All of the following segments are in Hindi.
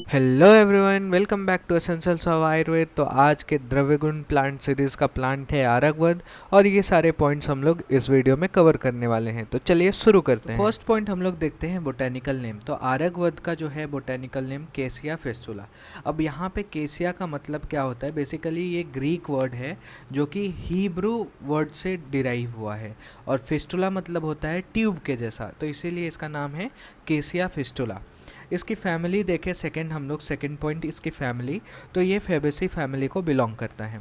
Hello everyone, welcome back to essentials of Ayurveda. तो आज के द्रव्यगुण प्लांट सीरीज़ का प्लांट है आरगवद और ये सारे पॉइंट्स हम लोग इस वीडियो में कवर करने वाले हैं। तो चलिए शुरू करते हैं। फर्स्ट पॉइंट हम लोग देखते हैं बोटेनिकल नेम। तो आरगवद का जो है बोटेनिकल नेम केसिया फेस्टुला। अब यहाँ पे केसिया का मतलब क्या होता है? बेसिकली ये ग्रीक वर्ड है जो कि हिब्रू वर्ड से डिराइव हुआ है और फेस्टुला मतलब होता है ट्यूब के जैसा, तो इसीलिए इसका नाम है केसिया फेस्टुला। इसकी फैमिली देखें, हम लोग सेकंड पॉइंट इसकी फैमिली, तो ये फेबेसी फैमिली को बिलोंग करता है।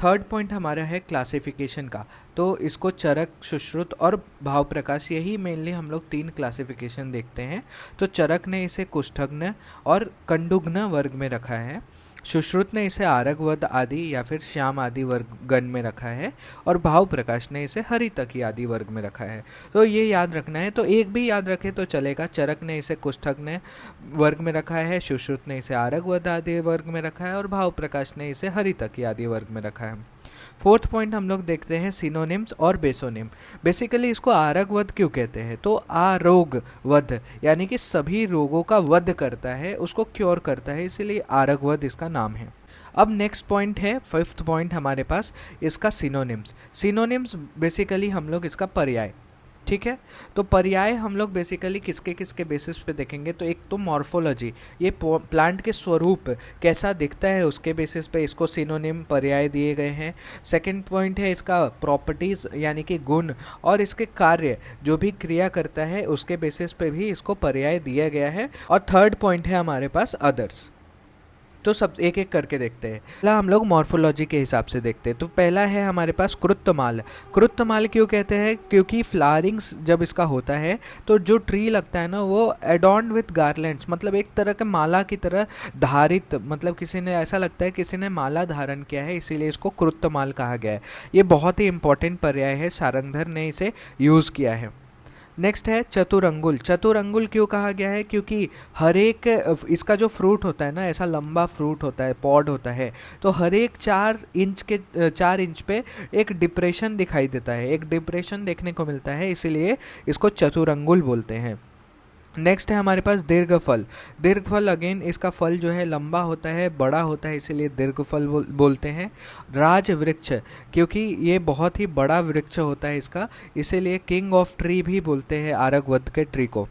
थर्ड पॉइंट हमारा है क्लासिफिकेशन का। तो इसको चरक, सुश्रुत और भाव प्रकाश, यही मेनली हम लोग 3 क्लासिफिकेशन देखते हैं। तो चरक ने इसे कुष्ठग्न और कंडुग्न वर्ग में रखा है, सुश्रुत ने इसे आरगवद आदि या फिर श्याम आदि वर्ग गण में रखा है और भाव प्रकाश ने इसे हरितकी आदि वर्ग में रखा है। तो ये याद रखना है। तो एक भी याद रखे तो चलेगा। चरक ने इसे कुष्ठग्न वर्ग में रखा है, सुश्रुत ने इसे आरगवद आदि वर्ग में रखा है और भाव प्रकाश ने इसे हरितकी आदि वर्ग में रखा है। फोर्थ पॉइंट हम लोग देखते हैं सिनोनिम्स और बेसोनिम। बेसिकली इसको आरगवद क्यों कहते हैं? तो आरोग वध, यानी कि सभी रोगों का वध करता है, उसको क्योर करता है, इसीलिए आरगवद इसका नाम है। अब नेक्स्ट पॉइंट है, फिफ्थ पॉइंट हमारे पास इसका सिनोनिम्स। सिनोनिम्स बेसिकली हम लोग इसका पर्याय, ठीक है। तो पर्याय हम लोग बेसिकली किसके किसके बेसिस पे देखेंगे? तो एक तो मॉर्फोलॉजी, ये प्लांट के स्वरूप कैसा दिखता है उसके बेसिस पे इसको सिनोनिम पर्याय दिए गए हैं। सेकंड पॉइंट है इसका प्रॉपर्टीज़, यानी कि गुण, और इसके कार्य जो भी क्रिया करता है उसके बेसिस पे भी इसको पर्याय दिया गया है। और थर्ड पॉइंट है हमारे पास अदर्स। तो सब एक एक करके देखते हैं। पहला हम लोग मॉर्फोलॉजी के हिसाब से देखते हैं। तो पहला है हमारे पास कृत्तमाल। कृत्तमाल क्यों कहते हैं? क्योंकि फ्लावरिंग्स जब इसका होता है तो जो ट्री लगता है ना वो एडॉर्न्ड विथ गार्लैंड्स, मतलब एक तरह के माला की तरह धारित, मतलब किसी ने ऐसा लगता है किसी ने माला धारण किया है, इसीलिए इसको कृत्तमाल कहा गया है। ये बहुत ही इंपॉर्टेंट पर्याय है, सारंगधर ने इसे यूज़ किया है। नेक्स्ट है चतुरंगुल। चतुरंगुल क्यों कहा गया है? क्योंकि हर एक इसका जो फ्रूट होता है ना, ऐसा लंबा फ्रूट होता है, पॉड होता है, तो हर एक 4 इंच पे एक डिप्रेशन दिखाई देता है, एक डिप्रेशन देखने को मिलता है, इसीलिए इसको चतुरंगुल बोलते हैं। नेक्स्ट है हमारे पास दीर्घफल। दीर्घफल अगेन इसका फल जो है लंबा होता है, बड़ा होता है, इसीलिए दीर्घफल बोलते हैं। राज वृक्ष, क्योंकि ये बहुत ही बड़ा वृक्ष होता है इसका, इसीलिए किंग ऑफ ट्री भी बोलते हैं आरगवद के ट्री को।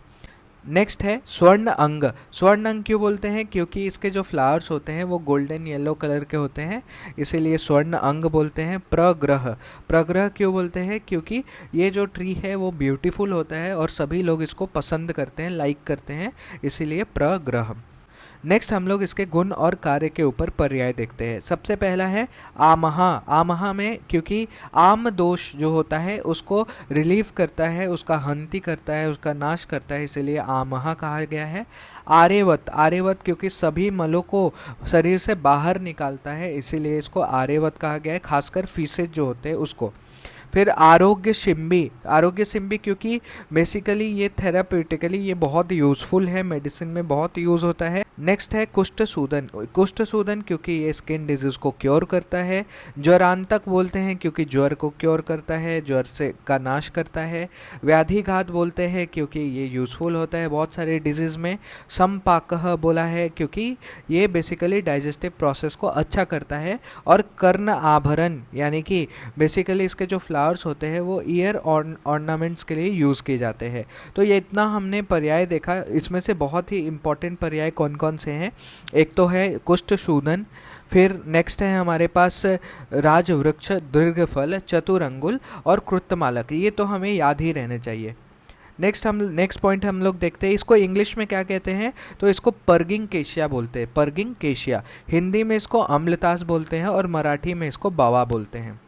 नेक्स्ट है स्वर्ण अंग। स्वर्ण अंग क्यों बोलते हैं? क्योंकि इसके जो फ्लावर्स होते हैं वो गोल्डन येलो कलर के होते हैं, इसीलिए स्वर्ण अंग बोलते हैं। प्रग्रह। प्रग्रह क्यों बोलते हैं? क्योंकि ये जो ट्री है वो ब्यूटीफुल होता है और सभी लोग इसको पसंद करते हैं, लाइक करते हैं, इसीलिए प्रग्रह। नेक्स्ट हम लोग इसके गुण और कार्य के ऊपर पर्याय देखते हैं। सबसे पहला है आमहा। आमहा में क्योंकि आम दोष जो होता है उसको रिलीव करता है, उसका हंति करता है, उसका नाश करता है, इसीलिए आमहा कहा गया है। आर्यवत। आर्यवत क्योंकि सभी मलों को शरीर से बाहर निकालता है, इसीलिए इसको आर्यवत कहा गया है, खासकर फीसेज जो होते हैं उसको। फिर आरोग्य सिम्बी। आरोग्य सिम्बी क्योंकि बेसिकली ये थेराप्यूटिकली ये बहुत यूज़फुल है, मेडिसिन में बहुत यूज़ होता है। नेक्स्ट है कुष्ठ सूदन। कुष्ठ सूदन क्योंकि ये स्किन डिजीज़ को क्योर करता है। ज्वरांतक बोलते हैं क्योंकि ज्वर को क्योर करता है, ज्वर से का नाश करता है। व्याधिघात बोलते हैं क्योंकि ये यूज़फुल होता है बहुत सारे डिजीज़ में। संपाकः बोला है क्योंकि ये बेसिकली डाइजेस्टिव प्रोसेस को अच्छा करता है। और कर्ण आभरण, यानी कि बेसिकली इसके जो फ्लावर्स होते हैं वो ईयर ऑर्नामेंट्स के लिए यूज़ किए जाते हैं। तो ये इतना हमने पर्याय देखा। इसमें से बहुत ही इंपॉर्टेंट पर्याय कौन कौन से हैं? एक तो है कुष्ठ सूदन, फिर नेक्स्ट है हमारे पास राजवृक्ष, दीर्घफल, चतुरंगुल और कृत्तमालक। ये तो हमें याद ही रहने चाहिए। नेक्स्ट पॉइंट हम लोग देखते हैं, इसको इंग्लिश में क्या कहते हैं? तो इसको पर्गिंग केशिया बोलते हैं, पर्गिंग केशिया। हिंदी में इसको अम्लतास बोलते हैं और मराठी में इसको बावा बोलते हैं।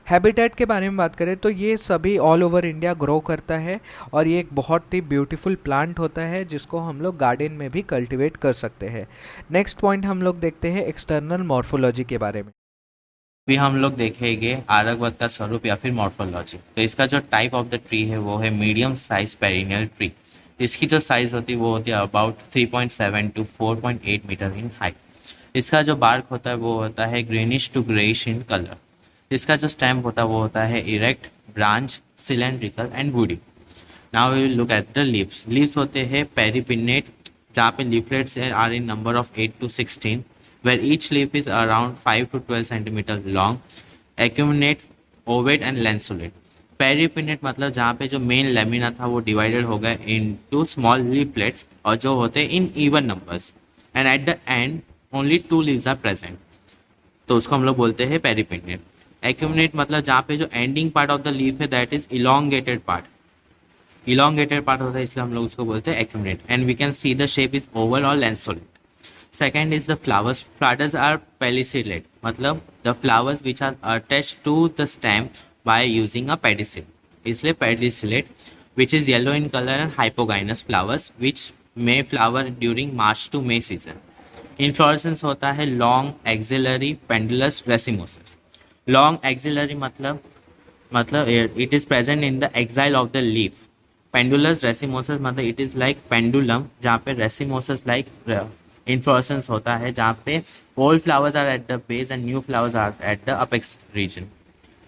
हैबिटेट के बारे में बात करें तो ये सभी ऑल ओवर इंडिया ग्रो करता है और ये एक बहुत ही ब्यूटीफुल प्लांट होता है जिसको हम लोग गार्डन में भी कल्टीवेट कर सकते हैं। नेक्स्ट पॉइंट हम लोग देखते हैं एक्सटर्नल मॉर्फोलॉजी के बारे में। अभी हम लोग देखेंगे आरगवद का स्वरूप या फिर मॉर्फोलॉजी। तो इसका जो टाइप ऑफ द ट्री है वो है मीडियम साइज पेरिनियल ट्री। इसकी जो साइज होती है वो होती है about 3.7 to 4.8 metres in height. इसका जो बार्क होता है वो होता है greenish to greyish in colour. इसका जो स्टेम होता है वो होता है erect, branch, cylindrical and woody. Now we will look at the leaves. Leaves होते हैं पेरिपिन्नेट, जहाँ पे leaflets are in number of 8 to 16, where each leaf is around 5 to 12 centimeter long, acuminate, ovate and lanceolate. पेरिपिनेट मतलब जहाँ पे जो मेन लेमिना था वो डिवाइडेड हो गया इनटू स्मॉल लीफलेट्स और जो होते हैं in even numbers, and at the end only 2 leaves are present, तो उसको हम लोग बोलते हैं पेरिपिनेट। एक्यूमिनेट मतलब जहाँ पे जो ending part of the leaf है that is elongated part, elongated part होता है इसलिए हम लोग उसको बोलते हैं acuminate, and we can see the shape is oval और lanceolate. Second is the flowers. Flowers are pedicellate, मतलब the flowers which are attached to the stem by using a pedicel. इसलिए pedicellate, which is yellow in color and hypogynous flowers, which may flower during March to May season. Inflorescence होता है long axillary pendulous racemosus. Long axillary मतलब it is present in the axile of the leaf. Pendulous racemosus मतलब it is like pendulum, जहाँ पे racemosus like inflorescence होता है, जहाँ पे old flowers are at the base and new flowers are at the apex region.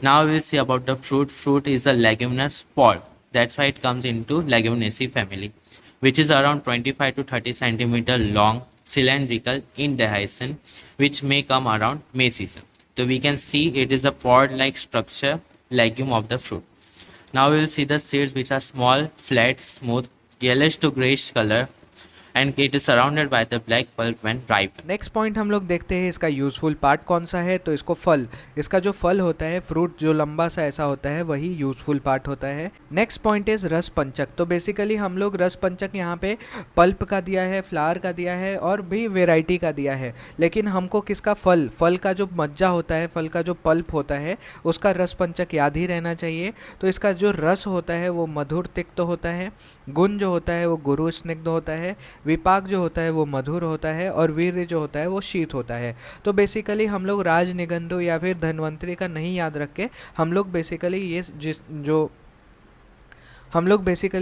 Now we will see about the fruit. Fruit is a leguminous pod. That's why it comes into Leguminaceae family, which is around 25 to 30 centimeter long, cylindrical in dehiscence, which may come around May season. So we can see it is a pod-like structure, legume of the fruit. Now we will see the seeds, which are small, flat, smooth, yellowish to grayish color, and it is surrounded by the black pulp when ripe. Next point हम लोग देखते हैं इसका यूज़फुल पार्ट कौन सा है। तो इसको फल, इसका जो फल होता है, फ्रूट जो लंबा सा ऐसा होता है, वही यूज़फुल पार्ट होता है। नेक्स्ट पॉइंट इज रस पंचक। तो बेसिकली हम लोग रस पंचक यहाँ पे पल्प का दिया है, फ्लावर का दिया है और भी वेराइटी का दिया है, लेकिन हमको किसका फल का जो मज्जा होता है, फल का जो पल्प होता है, उसका रस पंचक याद ही रहना चाहिए। तो इसका जो रस होता है वो मधुर तिक्त होता है, गुण जो होता है वो गुरु स्निग्ध होता है, विपाक जो होता है वो मधुर होता है और वीर्य जो होता है वो शीत होता है। तो बेसिकली हम लोग राज निगंधु या फिर धन्वंतरी का नहीं याद रख के हम लोग बेसिकली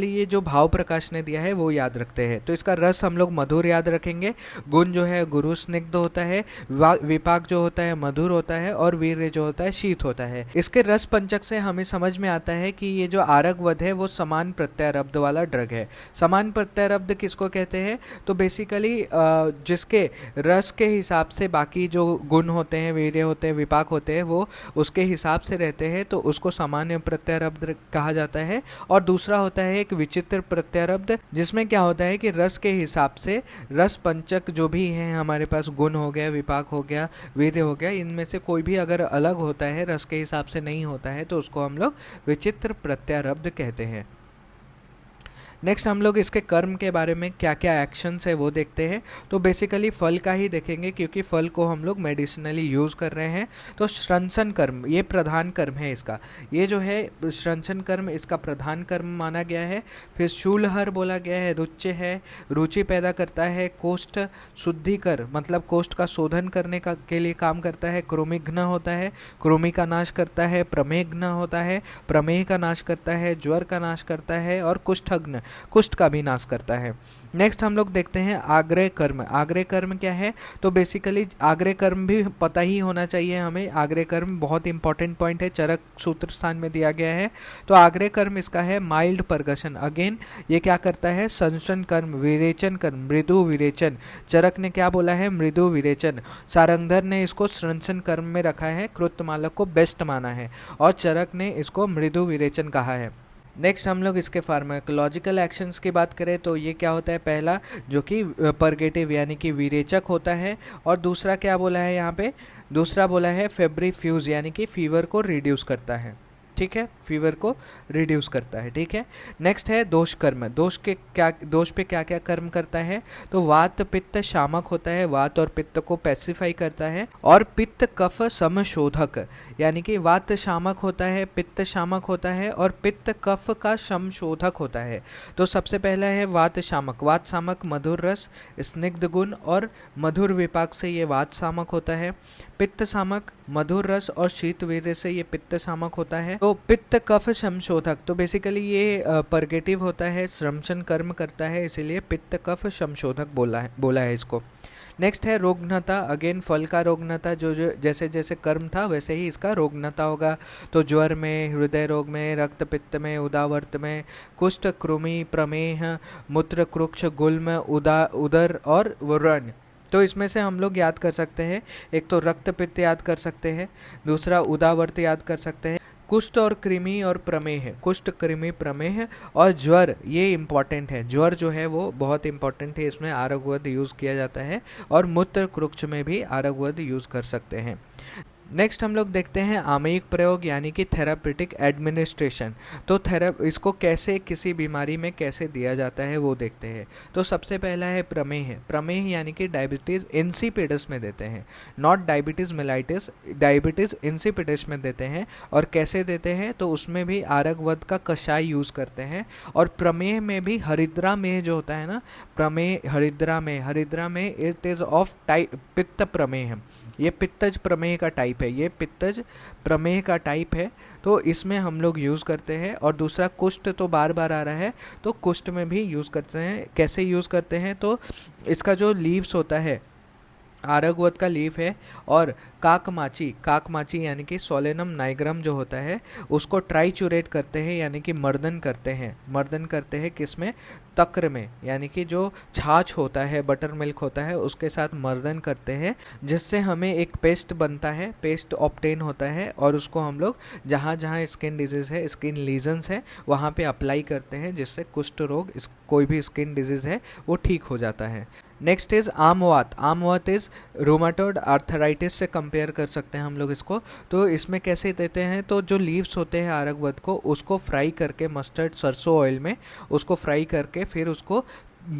ये जो भाव प्रकाश ने दिया है वो याद रखते हैं। तो इसका रस हम लोग मधुर याद रखेंगे, गुण जो है गुरु स्निग्ध होता है, विपाक जो होता है मधुर होता है और वीर्य जो होता है शीत होता है। इसके रस पंचक से हमें समझ में आता है कि ये जो आरगवध है वो समान प्रत्यारब्ध वाला ड्रग है। समान प्रत्यारब्ध किसको कहते हैं? तो बेसिकली जिसके रस के हिसाब से बाकी जो गुण होते हैं, वीर्य होते हैं, विपाक होते हैं, वो उसके हिसाब से रहते हैं, तो उसको सामान्य प्रत्यारब्ध कहा जाता है। और दूसरा होता है एक विचित्र प्रत्यारब्ध, जिसमें क्या होता है कि रस के हिसाब से रस पंचक जो भी हैं हमारे पास, गुण हो गया, विपाक हो गया, वीर्य हो गया, इनमें से कोई भी अगर अलग होता है, रस के हिसाब से नहीं होता है, तो उसको हम लोग विचित्र प्रत्यारब्ध कहते हैं। नेक्स्ट हम लोग इसके कर्म के बारे में, क्या क्या एक्शंस है वो देखते हैं। तो बेसिकली फल का ही देखेंगे क्योंकि फल को हम लोग मेडिसिनली यूज़ कर रहे हैं। तो श्रंसन कर्म ये प्रधान कर्म है इसका, ये जो है श्रंसन कर्म इसका प्रधान कर्म माना गया है। फिर शूलहर बोला गया है, रुच्य है, रुचि पैदा करता है। कोष्ठ शुद्धिकर मतलब कोष्ठ का शोधन करने का के लिए काम करता है। कृमिघ्न होता है, कृमि का नाश करता है। प्रमेघ्न होता है, प्रमेह का नाश करता है। ज्वर का नाश करता है और कुष्ठघ्न कुष्ठ का भी नाश करता है। नेक्स्ट हम लोग देखते हैं आग्रह कर्म। आग्रह कर्म क्या है? तो बेसिकली आग्रह कर्म भी पता ही होना चाहिए हमें। आग्रह कर्म बहुत इंपॉर्टेंट पॉइंट है, चरक सूत्र स्थान में दिया गया है। तो आग्रह कर्म इसका है माइल्ड परगशन। अगेन ये क्या करता है? संसन कर्म, विरेचन कर्म, मृदु विरेचन। चरक ने क्या बोला है? मृदु विरेचन। सारंगधर ने इसको संसन कर्म में रखा है, कृतमालक को बेस्ट माना है और चरक ने इसको मृदु विरेचन कहा है। नेक्स्ट हम लोग इसके फार्माकोलॉजिकल एक्शंस की बात करें तो ये क्या होता है? पहला जो कि परगेटिव यानी कि विरेचक होता है, और दूसरा क्या बोला है यहाँ पे? दूसरा बोला है फेब्रिफ्यूज यानी कि फीवर को रिड्यूस करता है। ठीक है, फीवर को रिड्यूस करता है। ठीक है, नेक्स्ट है दोष कर्म। दोष पे क्या क्या कर्म करता है? तो वात पित्त शामक होता है, वात और पित्त को पैसिफाई करता है। और पित्त कफ समशोधक यानी कि वात शामक होता है, पित्त शामक होता है और पित्त कफ का समशोधक होता है। तो सबसे पहला है वात शामक। वात शामक मधुर रस, स्निग्ध गुण और मधुर विपाक से ये वात शामक होता है। पित्त शामक मधुर रस और शीत वीर्य से ये पित्त शामक होता है। तो पित्त कफ संशोधक, तो बेसिकली ये परगेटिव होता है, श्रमशन कर्म करता है, इसीलिए पित्त कफ संशोधक बोला है इसको। नेक्स्ट है रोगनता, अगेन फल का रोगनता, जो जो जैसे जैसे कर्म था वैसे ही इसका रोगनता होगा। तो ज्वर में, हृदय रोग में, रक्त पित्त में, उदावर्त में, कुष्ठ, कृमि, प्रमेह, मूत्र, कृक्ष, गुल्म, उदर और व्रण। तो इसमें से हम लोग याद कर सकते हैं, एक तो रक्त पित्त याद कर सकते हैं, दूसरा उदावर्त याद कर सकते हैं, कुष्ठ और कृमि और प्रमेह, कुष्ठ, कृमि, प्रमेह और ज्वर, ये इम्पॉर्टेंट है। ज्वर जो है वो बहुत इंपॉर्टेंट है, इसमें आरगवद यूज़ किया जाता है और मूत्र कृक्ष में भी आरगवद यूज़ कर सकते हैं। नेक्स्ट हम लोग देखते हैं आमयिक प्रयोग यानी कि थेरापेटिक एडमिनिस्ट्रेशन। तो इसको कैसे किसी बीमारी में कैसे दिया जाता है वो देखते हैं। तो सबसे पहला है प्रमेह। प्रमेह यानी कि डायबिटीज़ इंसिपिडस में देते हैं, not diabetes mellitus, diabetes insipidus में देते हैं। और कैसे देते हैं, तो उसमें भी आरगवद का कषाय यूज़ करते हैं। और प्रमेह में भी हरिद्रा में जो होता है ना, प्रमेह हरिद्रा में इट इज़ ऑफ टाइप पित्त प्रमेह, ये पित्तज प्रमेह का टाइप है, ये पित्तज प्रमेह का टाइप है। तो इसमें हम लोग यूज़ करते हैं। और दूसरा कुष्ठ तो बार बार आ रहा है, तो कुष्ठ में भी यूज़ करते हैं। कैसे यूज़ करते हैं, तो इसका जो लीव्स होता है, आरगवद का लीफ है, और काकमाची यानी कि सोलेनम नाइग्रम जो होता है उसको ट्राइचुरेट करते हैं, यानी कि मर्दन करते हैं किसमें, तक्र में, यानी कि जो छाछ होता है, बटर मिल्क होता है, उसके साथ मर्दन करते हैं, जिससे हमें एक पेस्ट बनता है, पेस्ट ऑब्टेन होता है। और उसको हम लोग जहाँ जहाँ स्किन डिजीज़ है, स्किन लीजन्स है, वहाँ पे अप्लाई करते हैं, जिससे कुष्ठ रोग, कोई भी स्किन डिजीज़ है वो ठीक हो जाता है। नेक्स्ट इज़ आमवात इज़ रूमाटॉइड आर्थराइटिस से कंपेयर कर सकते हैं हम लोग इसको। तो इसमें कैसे देते हैं, तो जो लीव्स होते हैं आरगवद को, उसको फ्राई करके मस्टर्ड सरसों ऑयल में उसको फ्राई करके फिर उसको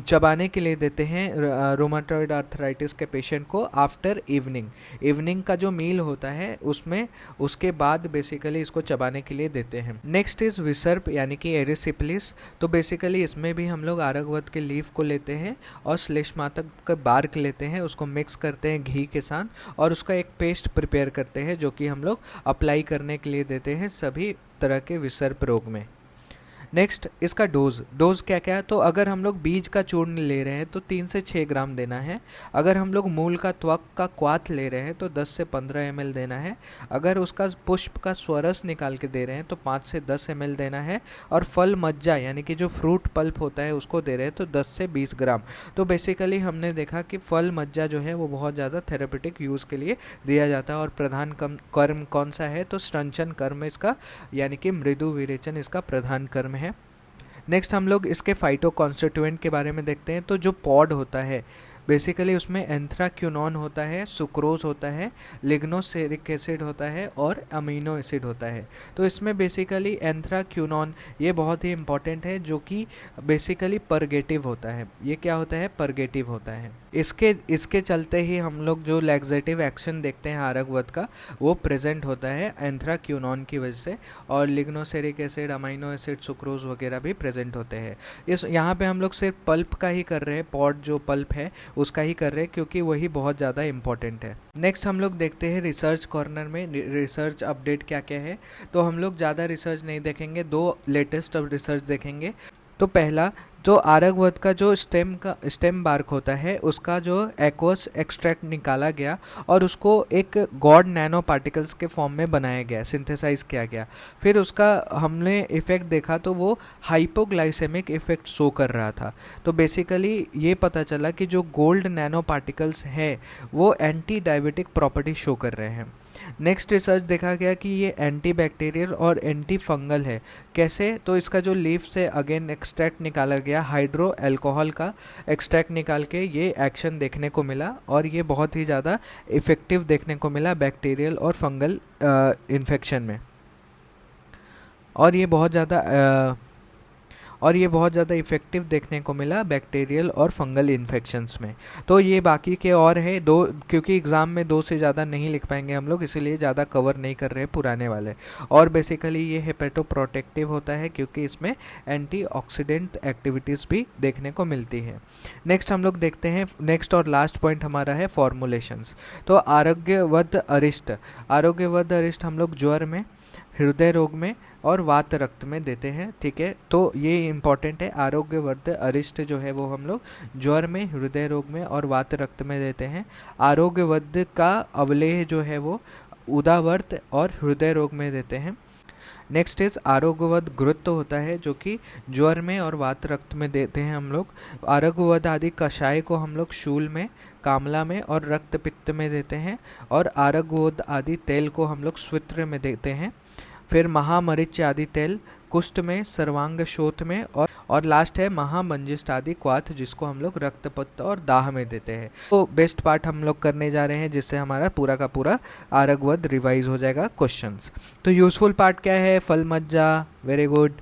चबाने के लिए देते हैं रूमाटॉइड आर्थराइटिस के पेशेंट को आफ्टर इवनिंग का जो मील होता है उसमें, उसके बाद बेसिकली इसको चबाने के लिए देते हैं। नेक्स्ट इज़ विसर्प यानी कि एरिसिप्लिस। तो बेसिकली इसमें भी हम लोग आरगवद के लीफ को लेते हैं और श्लेष्मातक का बार्क लेते हैं, उसको मिक्स करते हैं घी के साथ और उसका एक पेस्ट प्रिपेयर करते हैं, जो कि हम लोग अप्लाई करने के लिए देते हैं सभी तरह के विसर्प रोग में। नेक्स्ट इसका डोज क्या क्या है, तो अगर हम लोग बीज का चूर्ण ले रहे हैं तो 3 से 6 ग्राम देना है। अगर हम लोग मूल का त्वक का क्वाथ ले रहे हैं तो 10 से 15 ml देना है। अगर उसका पुष्प का स्वरस निकाल के दे रहे हैं तो 5 से 10 ml देना है। और फल मज्जा यानी कि जो फ्रूट पल्प होता है उसको दे रहे हैं तो 10 से 20 ग्राम। तो बेसिकली हमने देखा कि फल मज्जा जो है वो बहुत ज़्यादा थेरेपेटिक यूज़ के लिए दिया जाता है। और प्रधान कर्म कौन सा है, तो स्रंचन कर्म इसका, यानी कि मृदु विरेचन इसका प्रधान कर्म है। नेक्स्ट हम लोग इसके फाइटो कॉन्स्टिट्यूएंट के बारे में देखते हैं। तो जो पॉड होता है बेसिकली उसमें एंथ्राक्यूनॉन होता है, सुक्रोज होता है, लिग्नोसेरिक एसिड होता है और अमीनो एसिड होता है। तो इसमें बेसिकली एंथ्राक्यूनॉन ये बहुत ही इंपॉर्टेंट है, जो कि बेसिकली परगेटिव होता है। ये क्या होता है, परगेटिव होता है। इसके चलते ही हम लोग जो लैक्सेटिव एक्शन देखते हैं आरगवद का, वो प्रेजेंट होता है एंथ्राक्यूनॉन की वजह से। और लिग्नोसेरिक एसिड, अमीनो एसिड, सुक्रोज वगैरह भी प्रेजेंट होते हैं। यहाँ पे हम लोग सिर्फ पल्प का ही कर रहे हैं, पॉड जो पल्प है उसका ही कर रहे हैं, क्योंकि वही बहुत ज़्यादा इंपॉर्टेंट है। नेक्स्ट हम लोग देखते हैं रिसर्च कॉर्नर में रिसर्च अपडेट क्या क्या है। तो हम लोग ज़्यादा रिसर्च नहीं देखेंगे, 2 लेटेस्ट रिसर्च देखेंगे। तो पहला, जो आरगवद का जो स्टेम बार्क होता है उसका जो एक्वस एक्सट्रैक्ट निकाला गया और उसको एक गॉड नैनो पार्टिकल्स के फॉर्म में बनाया गया, सिंथेसाइज किया गया। फिर उसका हमने इफ़ेक्ट देखा तो वो हाइपोग्लाइसेमिक इफ़ेक्ट शो कर रहा था। तो बेसिकली ये पता चला कि जो गोल्ड नैनो पार्टिकल्स हैं वो एंटी डायबिटिक प्रॉपर्टी शो कर रहे हैं। नेक्स्ट रिसर्च देखा गया कि ये एंटी बैक्टीरियल और एंटी फंगल है। कैसे, तो इसका जो लीफ से अगेन एक्सट्रैक्ट निकाला गया, हाइड्रो अल्कोहल का एक्सट्रैक्ट निकाल के ये एक्शन देखने को मिला और ये बहुत ही ज़्यादा इफ़ेक्टिव देखने को मिला बैक्टीरियल और फंगल इन्फेक्शन में। और ये बहुत ज़्यादा इफ़ेक्टिव देखने को मिला बैक्टीरियल और फंगल इन्फेक्शंस में। तो ये बाकी के और है 2, क्योंकि एग्ज़ाम में 2 से ज़्यादा नहीं लिख पाएंगे हम लोग, इसीलिए ज़्यादा कवर नहीं कर रहे पुराने वाले। और बेसिकली ये हेपेटोप्रोटेक्टिव होता है क्योंकि इसमें एंटीऑक्सीडेंट एक्टिविटीज़ भी देखने को मिलती है। नेक्स्ट हम लोग देखते हैं, नेक्स्ट और लास्ट पॉइंट हमारा है फॉर्मुलेशंस। तो आरोग्यवद अरिष्ट हम लोग ज्वर में हृदय रोग में और वात रक्त में देते हैं। ठीक है, तो ये इंपॉर्टेंट है। आरोग्यवर्ध अरिष्ट जो है वो हम लोग ज्वर में, हृदय रोग में और वात रक्त में देते हैं। आरोग्यवर्ध का अवलेह जो है वो उदावर्त और हृदय रोग में देते हैं। नेक्स्ट इज आरोग्यवद गुरुत्व होता है, जो कि ज्वर में और वात रक्त में देते हैं हम लोग। आरोग्यवद आदि कषाय को हम लोग शूल में, कामला में और रक्त पित्त में देते हैं। और आरोग्यवद आदि तेल को हम लोग स्वित्र में देते हैं। फिर महामरीच आदि तेल कुष्ठ में, सर्वांग शोथ में और लास्ट है महामंजिष्ठ आदि क्वाथ, जिसको हम लोग रक्तपित्त और दाह में देते हैं। तो बेस्ट पार्ट हम लोग करने जा रहे हैं, जिससे हमारा पूरा का पूरा आरगवद रिवाइज हो जाएगा क्वेश्चंस। तो यूजफुल पार्ट क्या है? फल मज्जा, वेरी गुड।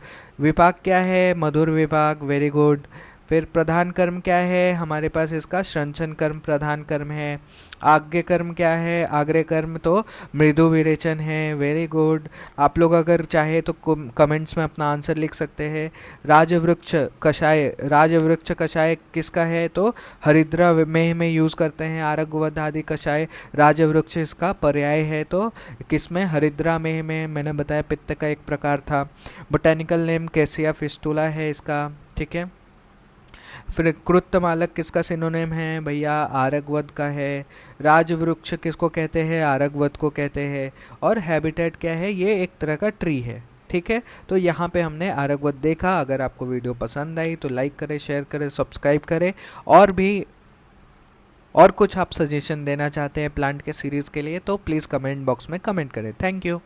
विपाक क्या है? मधुर विपाक, वेरी गुड। फिर प्रधान कर्म क्या है हमारे पास? इसका श्रंसन कर्म प्रधान कर्म है। आग्य कर्म क्या है? आग्रह कर्म तो मृदु विरेचन है, वेरी गुड। आप लोग अगर चाहे तो कमेंट्स में अपना आंसर लिख सकते हैं। राजवृक्ष कषाय, राजवृक्ष कषाय किसका है? तो हरिद्रा में यूज़ करते हैं आरगवद आदि कषाय। राजवृक्ष इसका पर्याय है, तो किसमें? हरिद्रा में मैंने बताया पित्त का एक प्रकार था। बोटेनिकल नेम कैसिया फिस्टुला है इसका। ठीक है, फिर कृतमालक किसका सिनोनिम है भैया? आरगवद का है। राजवृक्ष किसको कहते हैं? आरगवद को कहते हैं। और हैबिटेट क्या है? ये एक तरह का ट्री है। ठीक है, तो यहाँ पे हमने आरगवद देखा। अगर आपको वीडियो पसंद आई तो लाइक करें, शेयर करें, सब्सक्राइब करें। और कुछ आप सजेशन देना चाहते हैं प्लांट के सीरीज़ के लिए तो प्लीज़ कमेंट बॉक्स में कमेंट करें। Thank you.